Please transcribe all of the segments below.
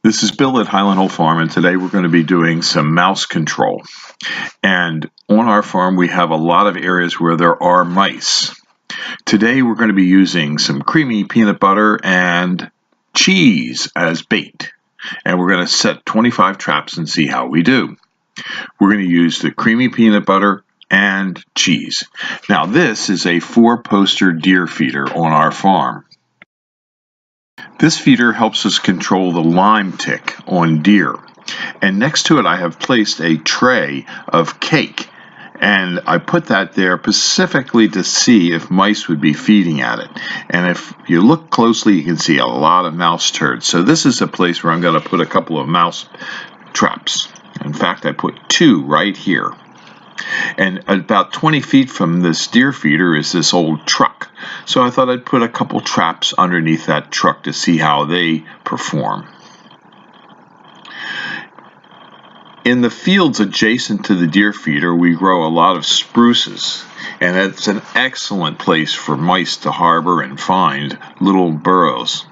This is Bill at Highland Hole Farm, and today we're going to be doing some mouse control. And on our farm we have a lot of areas where there are mice. Today we're going to be using some creamy peanut butter and cheese as bait. And we're going to set 25 traps and see how we do. We're going to use the creamy peanut butter and cheese. Now this is a 4-poster deer feeder on our farm. This feeder helps us control the Lyme tick on deer. And next to it I have placed a tray of cake. And I put that there specifically to see if mice would be feeding at it. And if you look closely, you can see a lot of mouse turds. So this is a place where I'm going to put a couple of mouse traps. In fact, I put 2 right here. And about 20 feet from this deer feeder is this old truck. So I thought I'd put a couple traps underneath that truck to see how they perform. In the fields adjacent to the deer feeder, we grow a lot of spruces. And it's an excellent place for mice to harbor and find little burrows.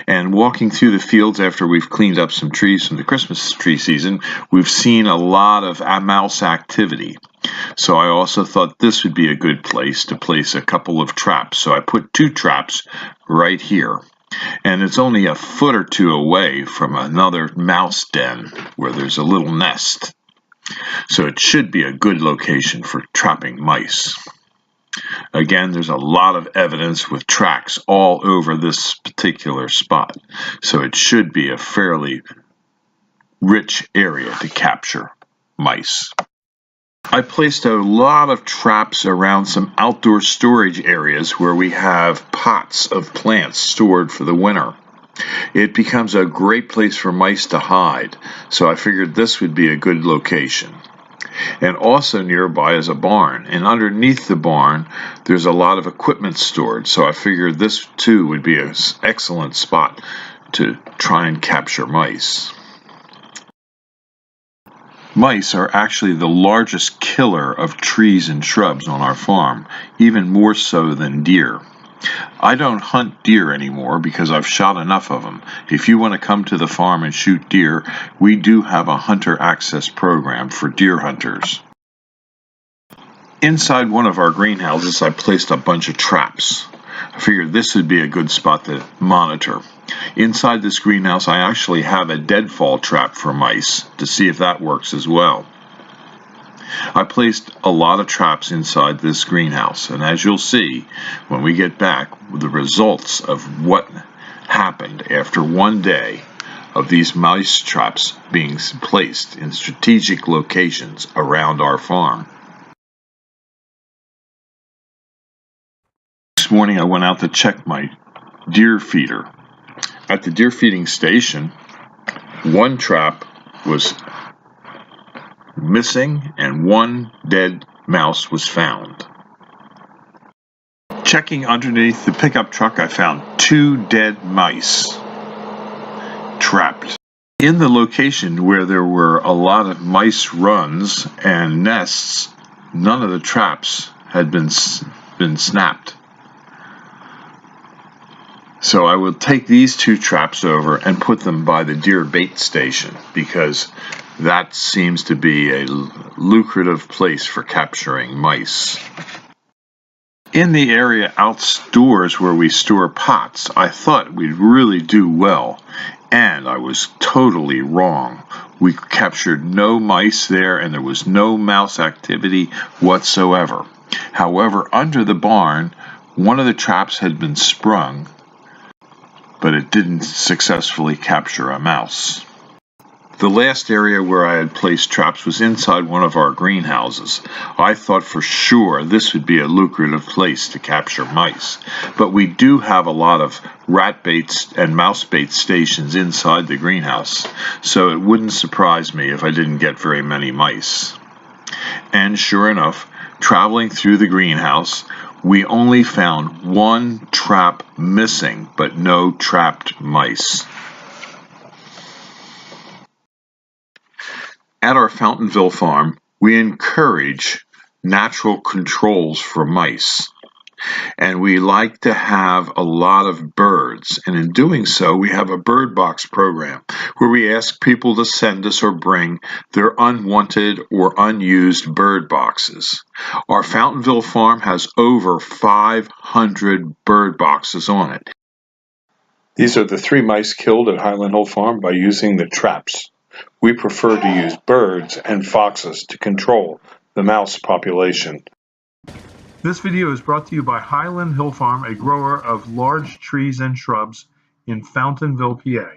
And walking through the fields after we've cleaned up some trees from the Christmas tree season, we've seen a lot of mouse activity. So I also thought this would be a good place to place a couple of traps. So I put 2 traps right here. And it's only a foot or 2 away from another mouse den where there's a little nest. So it should be a good location for trapping mice. Again, there's a lot of evidence with tracks all over this particular spot, so it should be a fairly rich area to capture mice. I placed a lot of traps around some outdoor storage areas where we have pots of plants stored for the winter. It becomes a great place for mice to hide, so I figured this would be a good location. And also nearby is a barn, and underneath the barn there's a lot of equipment stored, so I figured this too would be an excellent spot to try and capture mice. Mice are actually the largest killer of trees and shrubs on our farm, even more so than deer. I don't hunt deer anymore because I've shot enough of them. If you want to come to the farm and shoot deer, we do have a hunter access program for deer hunters. Inside one of our greenhouses, I placed a bunch of traps. I figured this would be a good spot to monitor. Inside this greenhouse, I actually have a deadfall trap for mice to see if that works as well. I placed a lot of traps inside this greenhouse, and as you'll see when we get back, the results of what happened after one day of these mice traps being placed in strategic locations around our farm. This morning I went out to check my deer feeder. At the deer feeding station, 1 trap was missing and 1 dead mouse was found. Checking underneath the pickup truck, I found 2 dead mice trapped. In the location where there were a lot of mice runs and nests, none of the traps had been snapped. So I will take these 2 traps over and put them by the deer bait station because that seems to be a lucrative place for capturing mice. In the area outdoors where we store pots, I thought we'd really do well, and I was totally wrong. We captured no mice there and there was no mouse activity whatsoever. However, under the barn, one of the traps had been sprung, but it didn't successfully capture a mouse. The last area where I had placed traps was inside one of our greenhouses. I thought for sure this would be a lucrative place to capture mice, but we do have a lot of rat baits and mouse bait stations inside the greenhouse, so it wouldn't surprise me if I didn't get very many mice. And sure enough, traveling through the greenhouse, we only found 1 trap missing, but no trapped mice. At our Fountainville farm, we encourage natural controls for mice. And we like to have a lot of birds. And in doing so, we have a bird box program where we ask people to send us or bring their unwanted or unused bird boxes. Our Fountainville farm has over 500 bird boxes on it. These are the 3 mice killed at Highland Hill Farm by using the traps. We prefer to use birds and foxes to control the mouse population. This video is brought to you by Highland Hill Farm, a grower of large trees and shrubs in Fountainville, PA.